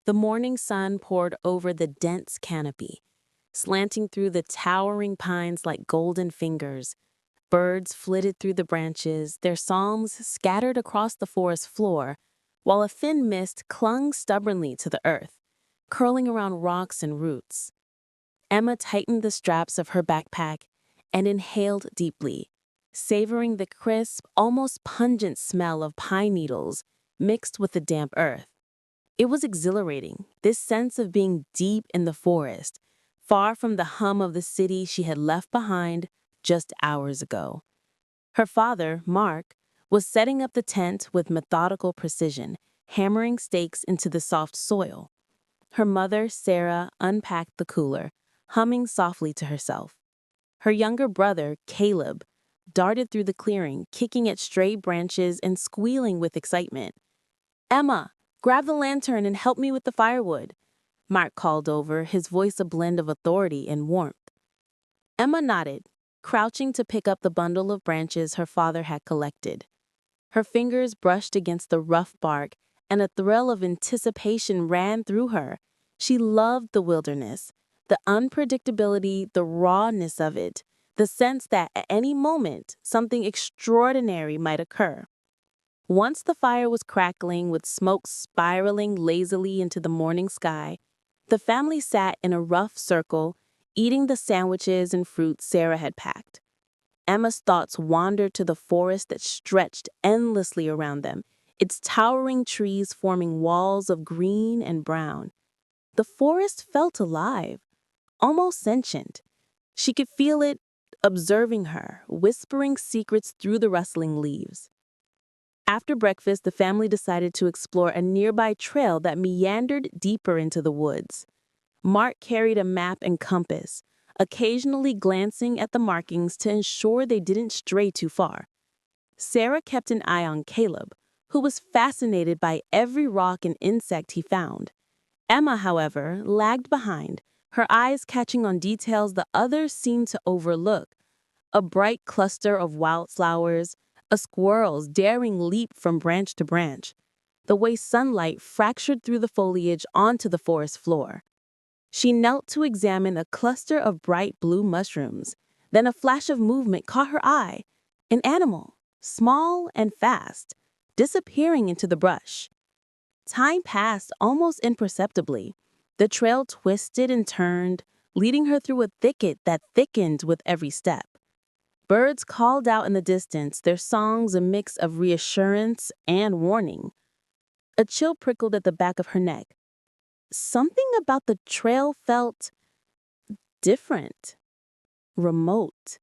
The morning sun poured over the dense canopy, slanting through the towering pines like golden fingers. Birds flitted through the branches, their songs scattered across the forest floor, while a thin mist clung stubbornly to the earth, curling around rocks and roots. Emma tightened the straps of her backpack and inhaled deeply, savoring the crisp, almost pungent smell of pine needles mixed with the damp earth. It was exhilarating, this sense of being deep in the forest, far from the hum of the city she had left behind just hours ago. Her father, Mark, was setting up the tent with methodical precision, hammering stakes into the soft soil. Her mother, Sarah, unpacked the cooler, humming softly to herself. Her younger brother, Caleb, darted through the clearing, kicking at stray branches and squealing with excitement. "Emma, grab the lantern and help me with the firewood," Mark called over, his voice a blend of authority and warmth. Emma nodded, crouching to pick up the bundle of branches her father had collected. Her fingers brushed against the rough bark, and a thrill of anticipation ran through her. She loved the wilderness, the unpredictability, the rawness of it, the sense that at any moment something extraordinary might occur. Once the fire was crackling with smoke spiraling lazily into the morning sky, the family sat in a rough circle, eating the sandwiches and fruit Sarah had packed. Emma's thoughts wandered to the forest that stretched endlessly around them, its towering trees forming walls of green and brown. The forest felt alive, almost sentient. She could feel it observing her, whispering secrets through the rustling leaves. After breakfast, the family decided to explore a nearby trail that meandered deeper into the woods. Mark carried a map and compass, occasionally glancing at the markings to ensure they didn't stray too far. Sarah kept an eye on Caleb, who was fascinated by every rock and insect he found. Emma, however, lagged behind, her eyes catching on details the others seemed to overlook. A bright cluster of wildflowers, a squirrel's daring leap from branch to branch, the way sunlight fractured through the foliage onto the forest floor. She knelt to examine a cluster of bright blue mushrooms. Then a flash of movement caught her eye. An animal, small and fast, disappearing into the brush. Time passed almost imperceptibly. The trail twisted and turned, leading her through a thicket that thickened with every step. Birds called out in the distance, their songs a mix of reassurance and warning. A chill prickled at the back of her neck. Something about the trail felt different, remote,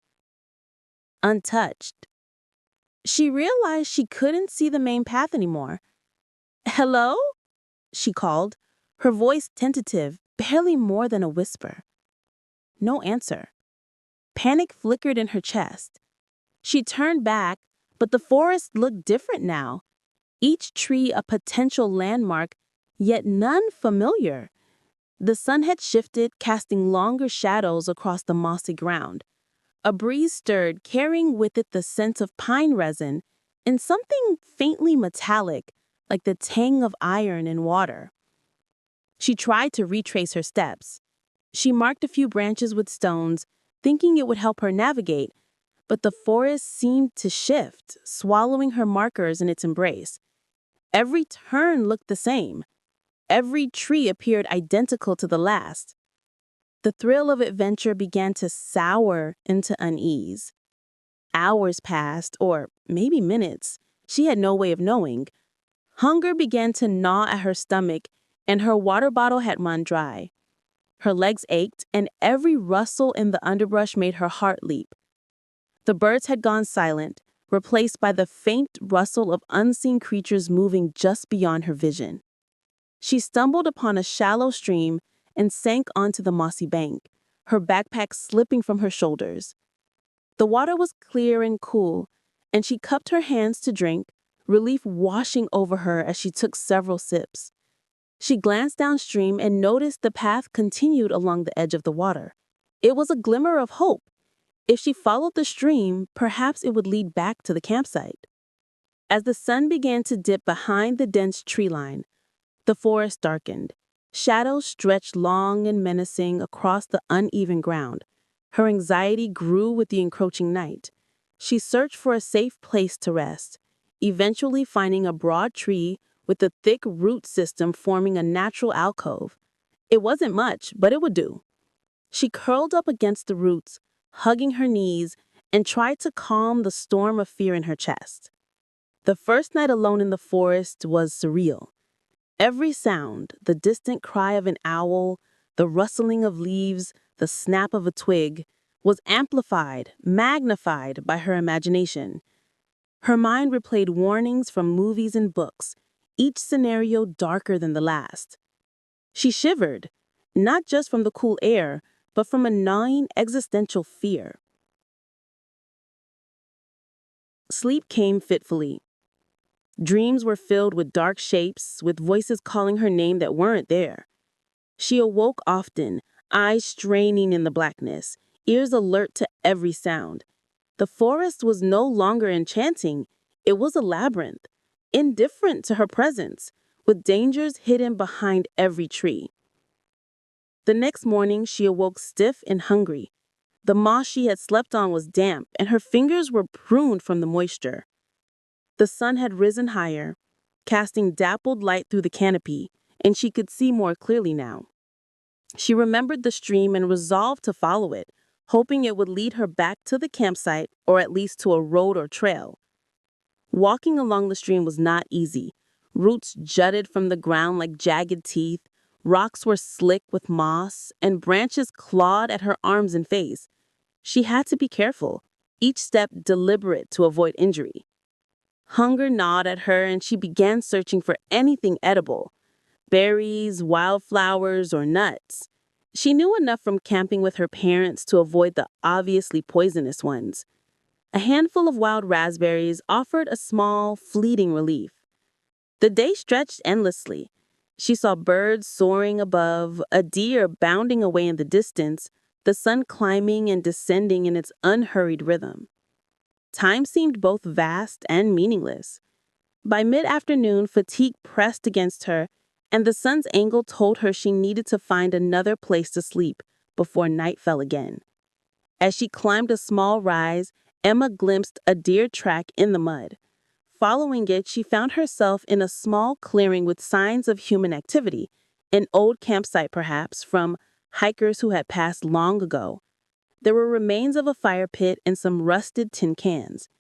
untouched. She realized she couldn't see the main path anymore. "Hello?" she called, her voice tentative, barely more than a whisper. No answer. Panic flickered in her chest. She turned back, but the forest looked different now. Each tree a potential landmark, yet none familiar. The sun had shifted, casting longer shadows across the mossy ground. A breeze stirred, carrying with it the scent of pine resin and something faintly metallic, like the tang of iron in water. She tried to retrace her steps. She marked a few branches with stones, thinking it would help her navigate, but the forest seemed to shift, swallowing her markers in its embrace. Every turn looked the same. Every tree appeared identical to the last. The thrill of adventure began to sour into unease. Hours passed, or maybe minutes. She had no way of knowing. Hunger began to gnaw at her stomach, and her water bottle had run dry. Her legs ached, and every rustle in the underbrush made her heart leap. The birds had gone silent, replaced by the faint rustle of unseen creatures moving just beyond her vision. She stumbled upon a shallow stream and sank onto the mossy bank, her backpack slipping from her shoulders. The water was clear and cool, and she cupped her hands to drink, relief washing over her as she took several sips. She glanced downstream and noticed the path continued along the edge of the water. It was a glimmer of hope. If she followed the stream, perhaps it would lead back to the campsite. As the sun began to dip behind the dense tree line, the forest darkened. Shadows stretched long and menacing across the uneven ground. Her anxiety grew with the encroaching night. She searched for a safe place to rest, eventually finding a broad tree with a thick root system forming a natural alcove. It wasn't much, but it would do. She curled up against the roots, hugging her knees, and tried to calm the storm of fear in her chest. The first night alone in the forest was surreal. Every sound, the distant cry of an owl, the rustling of leaves, the snap of a twig, was amplified, magnified by her imagination. Her mind replayed warnings from movies and books, each scenario darker than the last. She shivered, not just from the cool air, but from a gnawing existential fear. Sleep came fitfully. Dreams were filled with dark shapes, with voices calling her name that weren't there. She awoke often, eyes straining in the blackness, ears alert to every sound. The forest was no longer enchanting, it was a labyrinth, indifferent to her presence, with dangers hidden behind every tree. The next morning, she awoke stiff and hungry. The moss she had slept on was damp, and her fingers were pruned from the moisture. The sun had risen higher, casting dappled light through the canopy, and she could see more clearly now. She remembered the stream and resolved to follow it, hoping it would lead her back to the campsite or at least to a road or trail. Walking along the stream was not easy. Roots jutted from the ground like jagged teeth, rocks were slick with moss, and branches clawed at her arms and face. She had to be careful, each step deliberate to avoid injury. Hunger gnawed at her and she began searching for anything edible. Berries, wildflowers, or nuts. She knew enough from camping with her parents to avoid the obviously poisonous ones. A handful of wild raspberries offered a small, fleeting relief. The day stretched endlessly. She saw birds soaring above, a deer bounding away in the distance, the sun climbing and descending in its unhurried rhythm. Time seemed both vast and meaningless. By mid-afternoon, fatigue pressed against her, and the sun's angle told her she needed to find another place to sleep before night fell again. As she climbed a small rise, Emma glimpsed a deer track in the mud. Following it, she found herself in a small clearing with signs of human activity, an old campsite perhaps, from hikers who had passed long ago. There were remains of a fire pit and some rusted tin cans.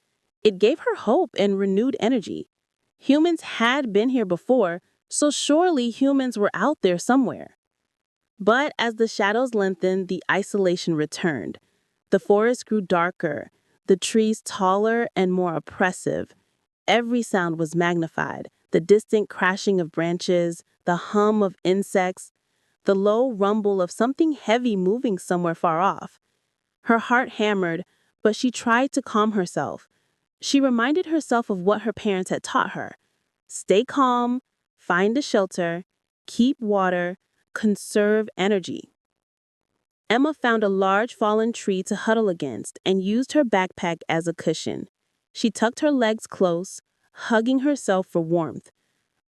It gave her hope and renewed energy. Humans had been here before, so surely humans were out there somewhere. But as the shadows lengthened, the isolation returned. The forest grew darker, the trees taller and more oppressive. Every sound was magnified, the distant crashing of branches, the hum of insects, the low rumble of something heavy moving somewhere far off. Her heart hammered, but she tried to calm herself. She reminded herself of what her parents had taught her. Stay calm, find a shelter, keep water, conserve energy. Emma found a large fallen tree to huddle against and used her backpack as a cushion. She tucked her legs close, hugging herself for warmth.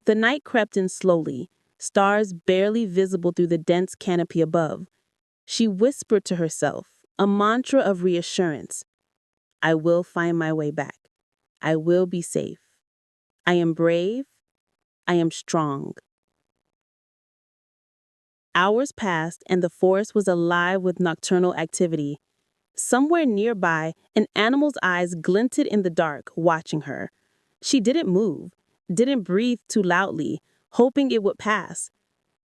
The night crept in slowly, stars barely visible through the dense canopy above. She whispered to herself, a mantra of reassurance. I will find my way back. I will be safe. I am brave. I am strong. Hours passed and the forest was alive with nocturnal activity. Somewhere nearby, an animal's eyes glinted in the dark, watching her. She didn't move, didn't breathe too loudly, hoping it would pass.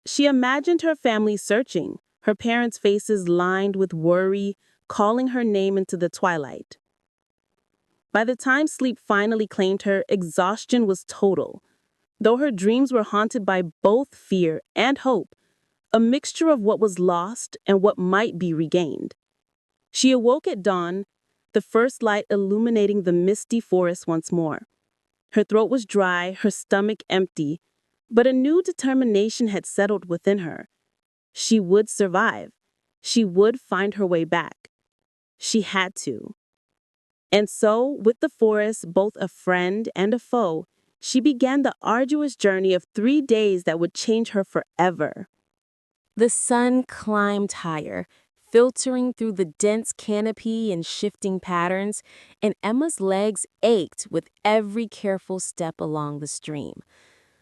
She imagined her family searching, her parents' faces lined with worry, calling her name into the twilight. By the time sleep finally claimed her, exhaustion was total. Though her dreams were haunted by both fear and hope, a mixture of what was lost and what might be regained. She awoke at dawn, the first light illuminating the misty forest once more. Her throat was dry, her stomach empty, but a new determination had settled within her. She would survive. She would find her way back. She had to. And so, with the forest both a friend and a foe, she began the arduous journey of 3 days that would change her forever. The sun climbed higher, filtering through the dense canopy in shifting patterns, and Emma's legs ached with every careful step along the stream.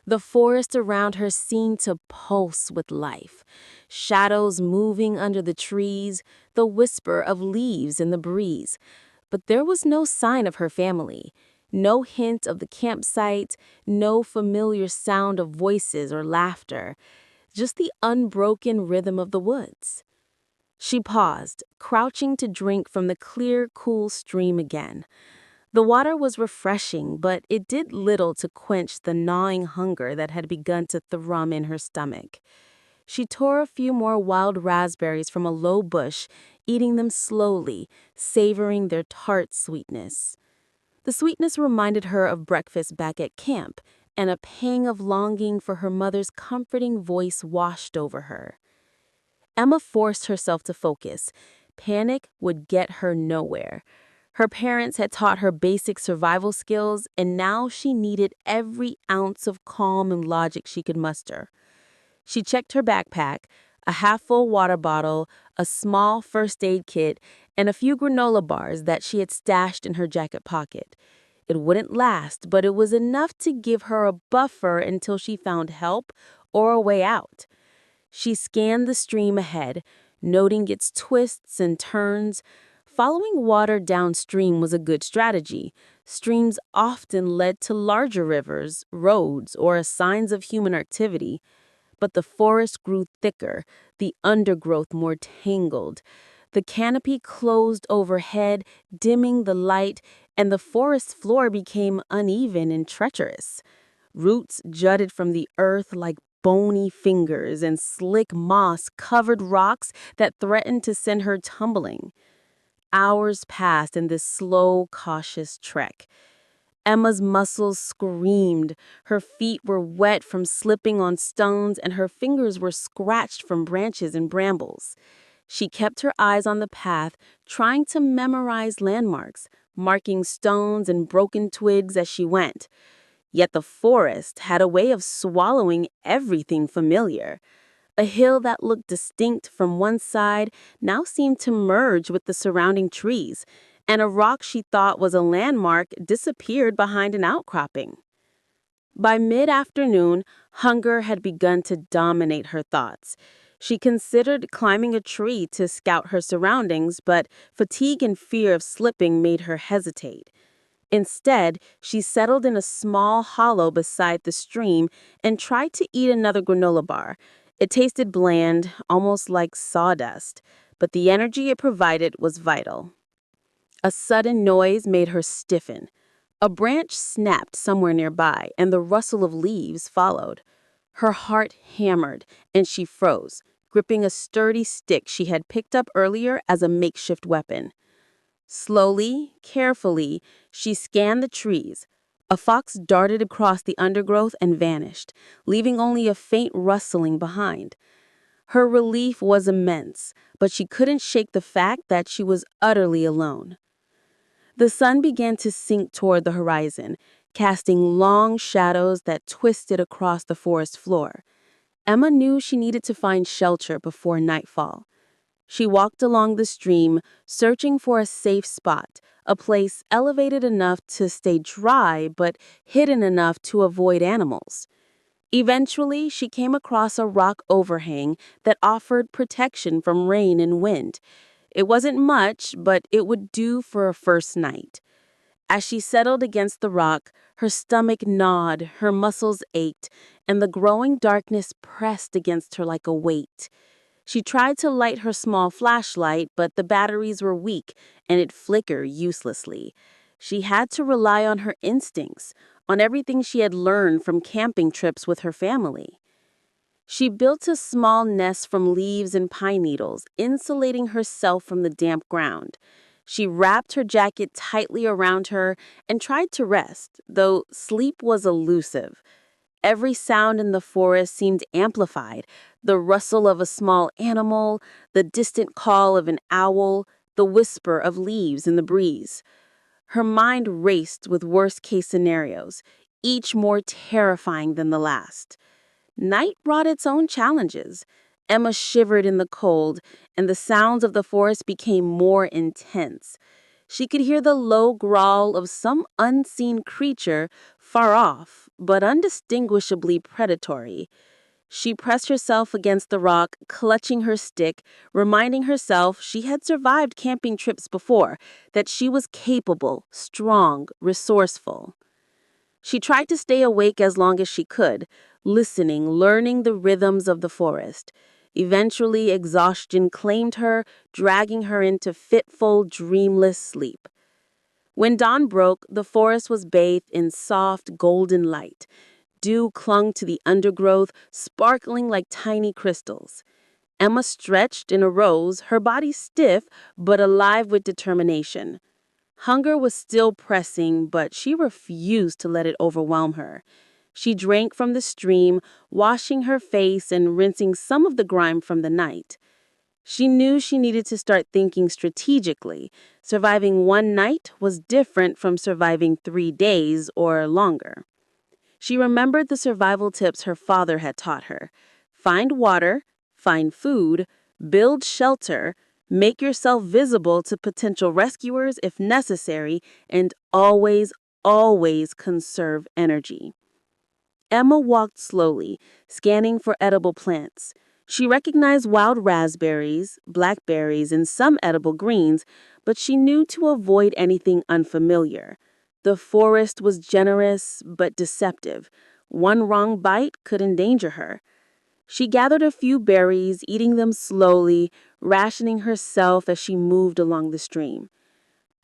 The forest around her seemed to pulse with life, shadows moving under the trees, the whisper of leaves in the breeze. But there was no sign of her family, no hint of the campsite, no familiar sound of voices or laughter, just the unbroken rhythm of the woods. She paused, crouching to drink from the clear, cool stream again. The water was refreshing, but it did little to quench the gnawing hunger that had begun to thrum in her stomach. She tore a few more wild raspberries from a low bush, eating them slowly, savoring their tart sweetness. The sweetness reminded her of breakfast back at camp, and a pang of longing for her mother's comforting voice washed over her. Emma forced herself to focus. Panic would get her nowhere. Her parents had taught her basic survival skills, and now she needed every ounce of calm and logic she could muster. She checked her backpack, a half-full water bottle, a small first aid kit, and a few granola bars that she had stashed in her jacket pocket. It wouldn't last, but it was enough to give her a buffer until she found help or a way out. She scanned the stream ahead, noting its twists and turns. Following water downstream was a good strategy. Streams often led to larger rivers, roads, or signs of human activity. But the forest grew thicker, the undergrowth more tangled. The canopy closed overhead, dimming the light, and the forest floor became uneven and treacherous. Roots jutted from the earth like bony fingers, and slick moss covered rocks that threatened to send her tumbling. Hours passed in this slow, cautious trek. Emma's muscles screamed. Her feet were wet from slipping on stones, and her fingers were scratched from branches and brambles. She kept her eyes on the path, trying to memorize landmarks, marking stones and broken twigs as she went. Yet the forest had a way of swallowing everything familiar. A hill that looked distinct from one side now seemed to merge with the surrounding trees, and a rock she thought was a landmark disappeared behind an outcropping. By mid-afternoon, hunger had begun to dominate her thoughts. She considered climbing a tree to scout her surroundings, but fatigue and fear of slipping made her hesitate. Instead, she settled in a small hollow beside the stream and tried to eat another granola bar. It tasted bland, almost like sawdust, but the energy it provided was vital. A sudden noise made her stiffen. A branch snapped somewhere nearby, and the rustle of leaves followed. Her heart hammered, and she froze, gripping a sturdy stick she had picked up earlier as a makeshift weapon. Slowly, carefully, she scanned the trees. A fox darted across the undergrowth and vanished, leaving only a faint rustling behind. Her relief was immense, but she couldn't shake the fact that she was utterly alone. The sun began to sink toward the horizon, casting long shadows that twisted across the forest floor. Emma knew she needed to find shelter before nightfall. She walked along the stream, searching for a safe spot, a place elevated enough to stay dry but hidden enough to avoid animals. Eventually, she came across a rock overhang that offered protection from rain and wind. It wasn't much, but it would do for a first night. As she settled against the rock, her stomach gnawed, her muscles ached, and the growing darkness pressed against her like a weight. She tried to light her small flashlight, but the batteries were weak and it flickered uselessly. She had to rely on her instincts, on everything she had learned from camping trips with her family. She built a small nest from leaves and pine needles, insulating herself from the damp ground. She wrapped her jacket tightly around her and tried to rest, though sleep was elusive. Every sound in the forest seemed amplified: the rustle of a small animal, the distant call of an owl, the whisper of leaves in the breeze. Her mind raced with worst-case scenarios, each more terrifying than the last. Night brought its own challenges. Emma shivered in the cold, and the sounds of the forest became more intense. She could hear the low growl of some unseen creature far off, but undistinguishably predatory. She pressed herself against the rock, clutching her stick, reminding herself she had survived camping trips before, that she was capable, strong, resourceful. She tried to stay awake as long as she could, listening, learning the rhythms of the forest. Eventually, exhaustion claimed her, dragging her into fitful, dreamless sleep. When dawn broke, the forest was bathed in soft, golden light. Dew clung to the undergrowth, sparkling like tiny crystals. Emma stretched and arose, her body stiff but alive with determination. Hunger was still pressing, but she refused to let it overwhelm her. She drank from the stream, washing her face and rinsing some of the grime from the night. She knew she needed to start thinking strategically. Surviving one night was different from surviving 3 days or longer. She remembered the survival tips her father had taught her. Find water, find food, build shelter, make yourself visible to potential rescuers if necessary, and always conserve energy. Emma walked slowly, scanning for edible plants. She recognized wild raspberries, blackberries, and some edible greens, but she knew to avoid anything unfamiliar. The forest was generous but deceptive. One wrong bite could endanger her. She gathered a few berries, eating them slowly, rationing herself as she moved along the stream.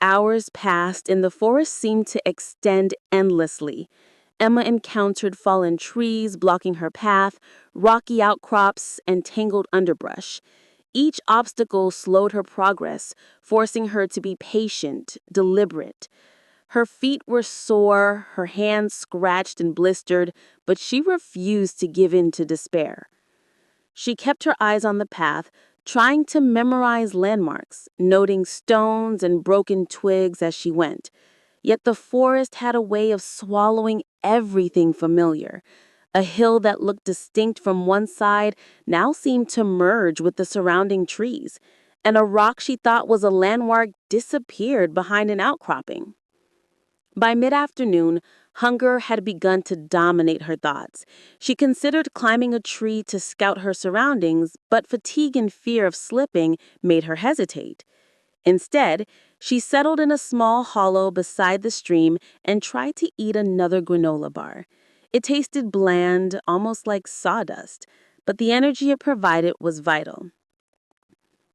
Hours passed, and the forest seemed to extend endlessly. Emma encountered fallen trees blocking her path, rocky outcrops, and tangled underbrush. Each obstacle slowed her progress, forcing her to be patient, deliberate. Her feet were sore, her hands scratched and blistered, but she refused to give in to despair. She kept her eyes on the path, trying to memorize landmarks, noting stones and broken twigs as she went. Yet the forest had a way of swallowing everything familiar. A hill that looked distinct from one side now seemed to merge with the surrounding trees, and a rock she thought was a landmark disappeared behind an outcropping. By mid-afternoon, hunger had begun to dominate her thoughts. She considered climbing a tree to scout her surroundings, but fatigue and fear of slipping made her hesitate. Instead, she settled in a small hollow beside the stream and tried to eat another granola bar. It tasted bland, almost like sawdust, but the energy it provided was vital.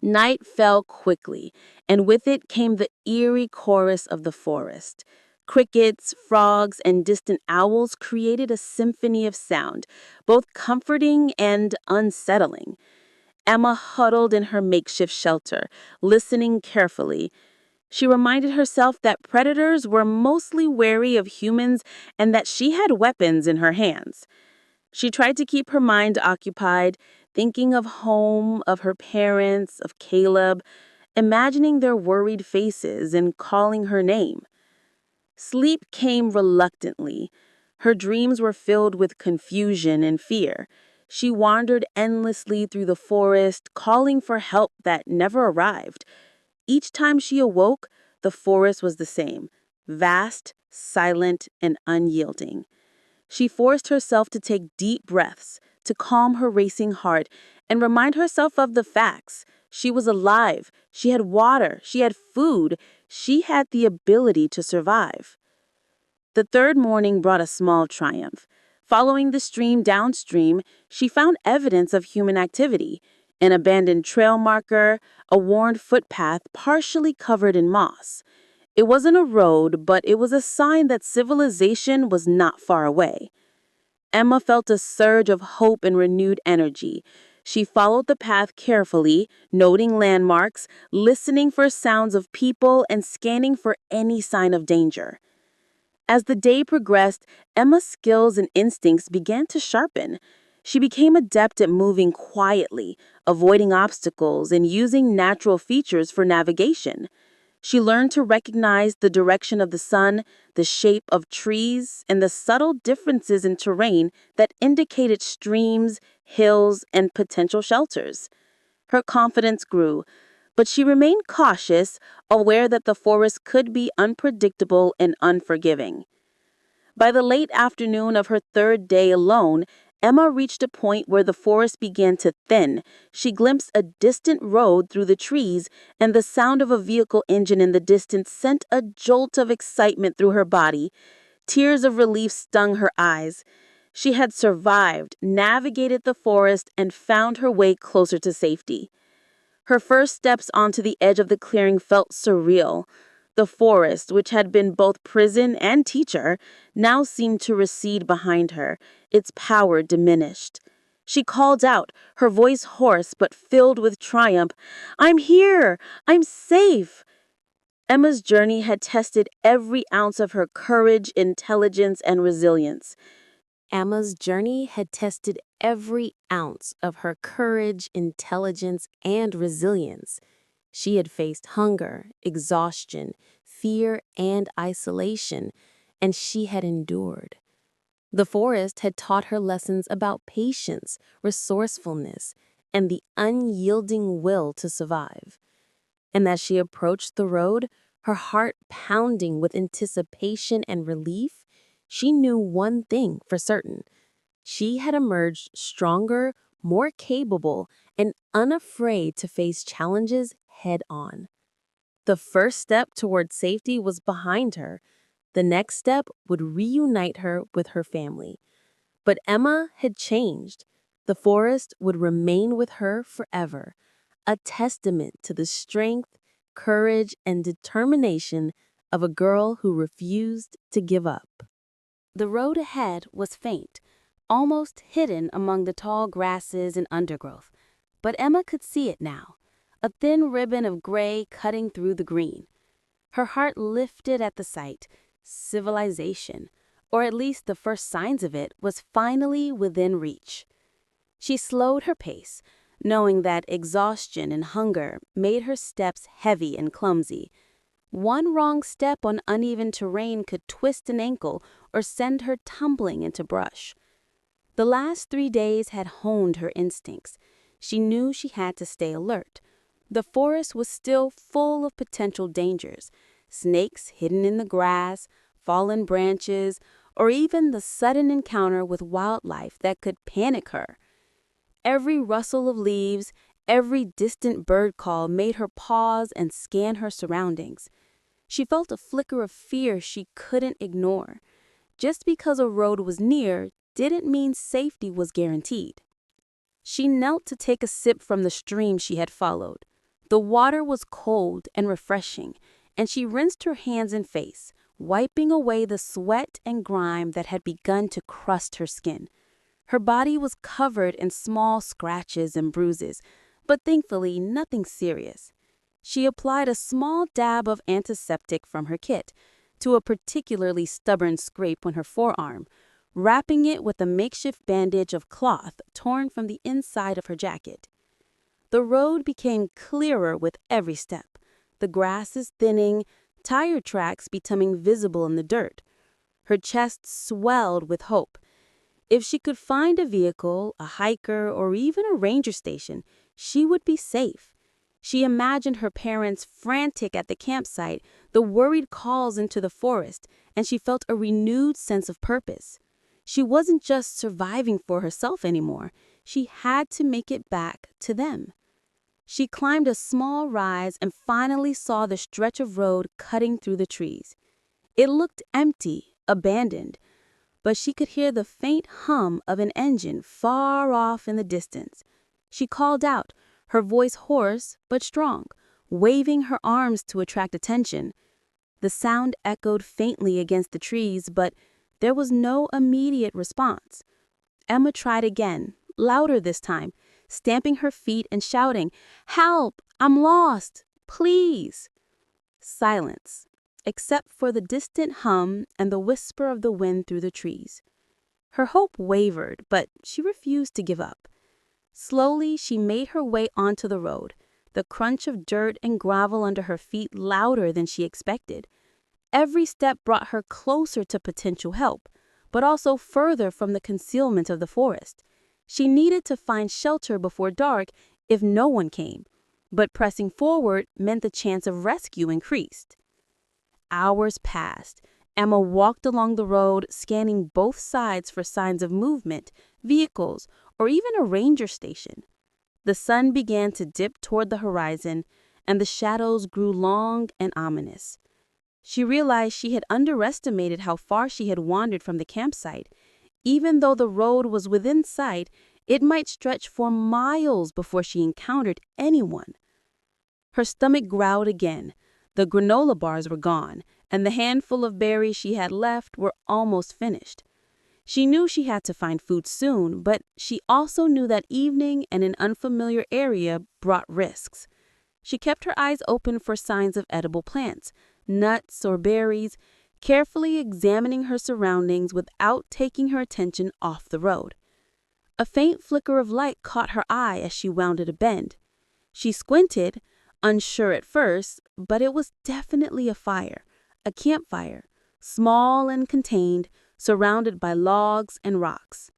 Night fell quickly, and with it came the eerie chorus of the forest. Crickets, frogs, and distant owls created a symphony of sound, both comforting and unsettling. Emma huddled in her makeshift shelter, listening carefully. She reminded herself that predators were mostly wary of humans and that she had weapons in her hands. She tried to keep her mind occupied, thinking of home, of her parents, of Caleb, imagining their worried faces and calling her name. Sleep came reluctantly. Her dreams were filled with confusion and fear. She wandered endlessly through the forest, calling for help that never arrived. Each time she awoke, the forest was the same, vast, silent, and unyielding. She forced herself to take deep breaths, to calm her racing heart, and remind herself of the facts. She was alive, she had water, she had food, she had the ability to survive. The third morning brought a small triumph. Following the stream downstream, she found evidence of human activity: an abandoned trail marker, a worn footpath partially covered in moss. It wasn't a road, but it was a sign that civilization was not far away. Emma felt a surge of hope and renewed energy. She followed the path carefully, noting landmarks, listening for sounds of people, and scanning for any sign of danger. As the day progressed, Emma's skills and instincts began to sharpen. She became adept at moving quietly, avoiding obstacles, and using natural features for navigation. She learned to recognize the direction of the sun, the shape of trees, and the subtle differences in terrain that indicated streams, hills, and potential shelters. Her confidence grew, but she remained cautious, aware that the forest could be unpredictable and unforgiving. By the late afternoon of her third day alone, Emma reached a point where the forest began to thin. She glimpsed a distant road through the trees, and the sound of a vehicle engine in the distance sent a jolt of excitement through her body. Tears of relief stung her eyes. She had survived, navigated the forest, and found her way closer to safety. Her first steps onto the edge of the clearing felt surreal. The forest, which had been both prison and teacher, now seemed to recede behind her, its power diminished. She called out, her voice hoarse but filled with triumph, "I'm here! I'm safe!" Emma's journey had tested every ounce of her courage, intelligence, and resilience. Emma's journey had tested every ounce of her courage, intelligence, and resilience. She had faced hunger, exhaustion, fear, and isolation, and she had endured. The forest had taught her lessons about patience, resourcefulness, and the unyielding will to survive. And as she approached the road, her heart pounding with anticipation and relief, she knew one thing for certain. She had emerged stronger, more capable, and unafraid to face challenges head on. The first step toward safety was behind her. The next step would reunite her with her family. But Emma had changed. The forest would remain with her forever, a testament to the strength, courage, and determination of a girl who refused to give up. The road ahead was faint, almost hidden among the tall grasses and undergrowth, but Emma could see it now, a thin ribbon of gray cutting through the green. Her heart lifted at the sight. Civilization, or at least the first signs of it, was finally within reach. She slowed her pace, knowing that exhaustion and hunger made her steps heavy and clumsy. One wrong step on uneven terrain could twist an ankle or send her tumbling into brush. The last 3 days had honed her instincts. She knew she had to stay alert. The forest was still full of potential dangers: snakes hidden in the grass, fallen branches, or even the sudden encounter with wildlife that could panic her. Every rustle of leaves, every distant bird call made her pause and scan her surroundings. She felt a flicker of fear she couldn't ignore. Just because a road was near didn't mean safety was guaranteed. She knelt to take a sip from the stream she had followed. The water was cold and refreshing, and she rinsed her hands and face, wiping away the sweat and grime that had begun to crust her skin. Her body was covered in small scratches and bruises, but thankfully nothing serious. She applied a small dab of antiseptic from her kit to a particularly stubborn scrape on her forearm, wrapping it with a makeshift bandage of cloth torn from the inside of her jacket. The road became clearer with every step, the grasses thinning, tire tracks becoming visible in the dirt. Her chest swelled with hope. If she could find a vehicle, a hiker, or even a ranger station, she would be safe. She imagined her parents frantic at the campsite, the worried calls into the forest, and she felt a renewed sense of purpose. She wasn't just surviving for herself anymore. She had to make it back to them. She climbed a small rise and finally saw the stretch of road cutting through the trees. It looked empty, abandoned, but she could hear the faint hum of an engine far off in the distance. She called out, her voice hoarse but strong, waving her arms to attract attention. The sound echoed faintly against the trees, but there was no immediate response. Emma tried again, louder this time, stamping her feet and shouting, "Help! I'm lost! Please!" Silence, except for the distant hum and the whisper of the wind through the trees. Her hope wavered, but she refused to give up. Slowly, she made her way onto the road. the crunch of dirt and gravel under her feet louder than she expected. Every step brought her closer to potential help, but also further from the concealment of the forest. She needed to find shelter before dark if no one came, but pressing forward meant the chance of rescue increased. Hours passed. Emma walked along the road, scanning both sides for signs of movement, vehicles, or even a ranger station. The sun began to dip toward the horizon, and the shadows grew long and ominous. She realized she had underestimated how far she had wandered from the campsite. Even though the road was within sight, it might stretch for miles before she encountered anyone. Her stomach growled again. The granola bars were gone, and the handful of berries she had left were almost finished. She knew she had to find food soon, but she also knew that evening and an unfamiliar area brought risks. She kept her eyes open for signs of edible plants, nuts or berries, carefully examining her surroundings without taking her attention off the road. A faint flicker of light caught her eye as she rounded a bend. She squinted, unsure at first, but it was definitely a fire, a campfire, small and contained, surrounded by logs and rocks.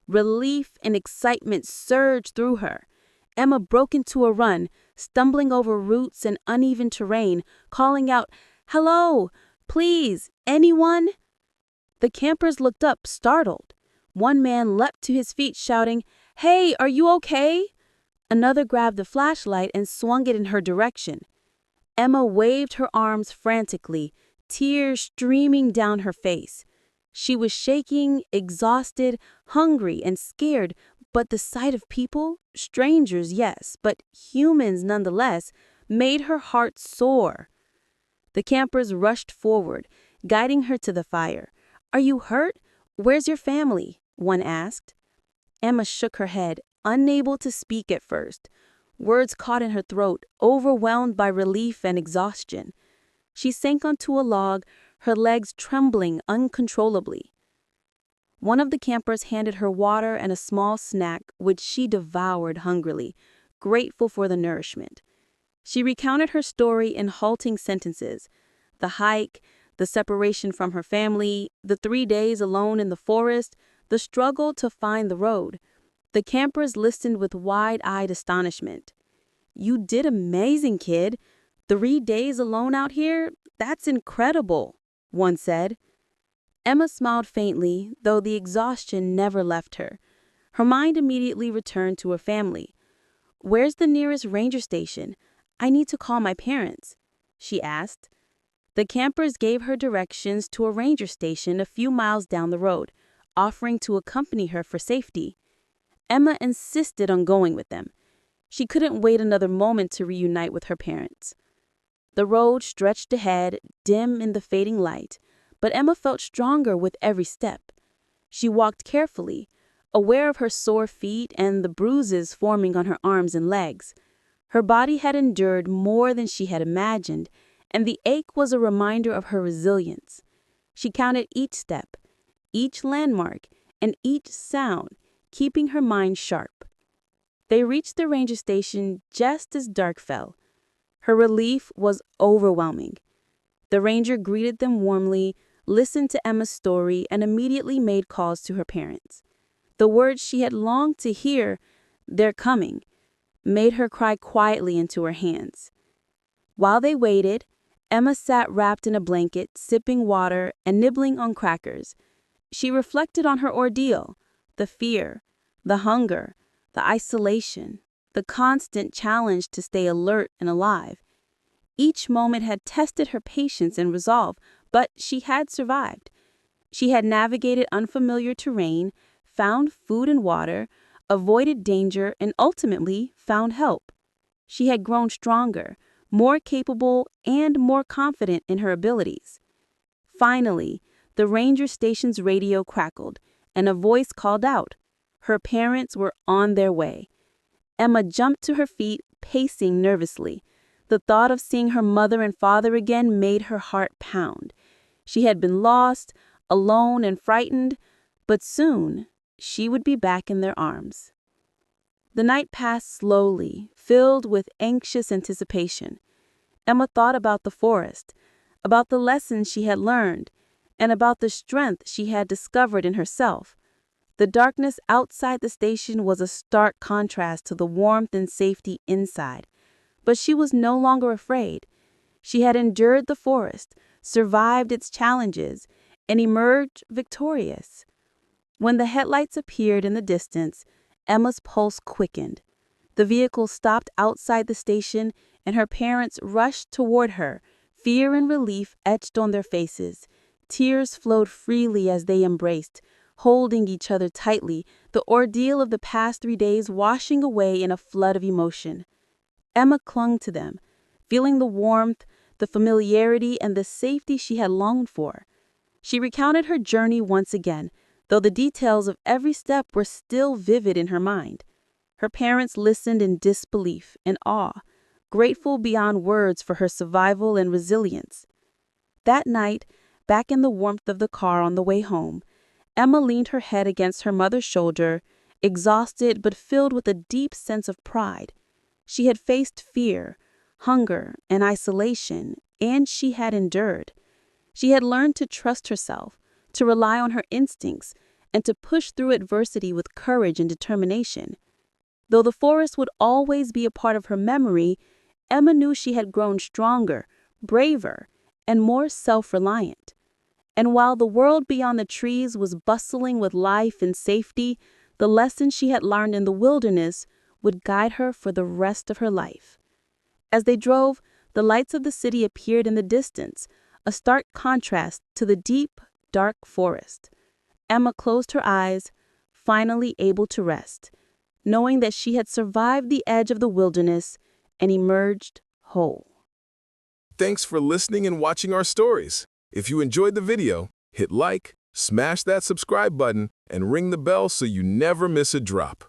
Relief and excitement surged through her. Emma broke into a run, stumbling over roots and uneven terrain, calling out, "Hello! Please! Anyone?" The campers looked up, startled. One man leapt to his feet, shouting, "Hey, are you okay?" Another grabbed the flashlight and swung it in her direction. Emma waved her arms frantically, tears streaming down her face. She was shaking, exhausted, hungry, and scared, but the sight of people, strangers, yes, but humans nonetheless, made her heart soar. The campers rushed forward, guiding her to the fire. "Are you hurt? Where's your family?" one asked. Emma shook her head, unable to speak at first. Words caught in her throat, overwhelmed by relief and exhaustion. She sank onto a log, her legs trembling uncontrollably. One of the campers handed her water and a small snack, which she devoured hungrily, grateful for the nourishment. She recounted her story in halting sentences: the hike, the separation from her family, the 3 days alone in the forest, the struggle to find the road. The campers listened with wide-eyed astonishment. "You did amazing, kid. 3 days alone out here? That's incredible," one said. Emma smiled faintly, though the exhaustion never left her. Her mind immediately returned to her family. "Where's the nearest ranger station? I need to call my parents," she asked. The campers gave her directions to a ranger station a few miles down the road, offering to accompany her for safety. Emma insisted on going with them. She couldn't wait another moment to reunite with her parents. The road stretched ahead, dim in the fading light, but Emma felt stronger with every step. She walked carefully, aware of her sore feet and the bruises forming on her arms and legs. Her body had endured more than she had imagined, and the ache was a reminder of her resilience. She counted each step, each landmark, and each sound, keeping her mind sharp. They reached the ranger station just as dark fell. Her relief was overwhelming. The ranger greeted them warmly, listened to Emma's story, and immediately made calls to her parents. The words she had longed to hear, "They're coming," made her cry quietly into her hands. While they waited, Emma sat wrapped in a blanket, sipping water and nibbling on crackers. She reflected on her ordeal, the fear, the hunger, the isolation, the constant challenge to stay alert and alive. Each moment had tested her patience and resolve, but she had survived. She had navigated unfamiliar terrain, found food and water, avoided danger, and ultimately found help. She had grown stronger, more capable, and more confident in her abilities. Finally, the ranger station's radio crackled, and a voice called out. Her parents were on their way. Emma jumped to her feet, pacing nervously. The thought of seeing her mother and father again made her heart pound. She had been lost, alone, and frightened, but soon she would be back in their arms. The night passed slowly, filled with anxious anticipation. Emma thought about the forest, about the lessons she had learned, and about the strength she had discovered in herself. The darkness outside the station was a stark contrast to the warmth and safety inside, but she was no longer afraid. She had endured the forest, survived its challenges, and emerged victorious. When the headlights appeared in the distance, Emma's pulse quickened. The vehicle stopped outside the station, and her parents rushed toward her, fear and relief etched on their faces. Tears flowed freely as they embraced, holding each other tightly, the ordeal of the past 3 days washing away in a flood of emotion. Emma clung to them, feeling the warmth, the familiarity, and the safety she had longed for. She recounted her journey once again, though the details of every step were still vivid in her mind. Her parents listened in disbelief and awe, grateful beyond words for her survival and resilience. That night, back in the warmth of the car on the way home, Emma leaned her head against her mother's shoulder, exhausted but filled with a deep sense of pride. She had faced fear, hunger, and isolation, and she had endured. She had learned to trust herself, to rely on her instincts, and to push through adversity with courage and determination. Though the forest would always be a part of her memory, Emma knew she had grown stronger, braver, and more self-reliant. And while the world beyond the trees was bustling with life and safety, the lessons she had learned in the wilderness would guide her for the rest of her life. As they drove, the lights of the city appeared in the distance, a stark contrast to the deep, dark forest. Emma closed her eyes, finally able to rest, knowing that she had survived the edge of the wilderness and emerged whole. Thanks for listening and watching our stories. If you enjoyed the video, hit like, smash that subscribe button, and ring the bell so you never miss a drop.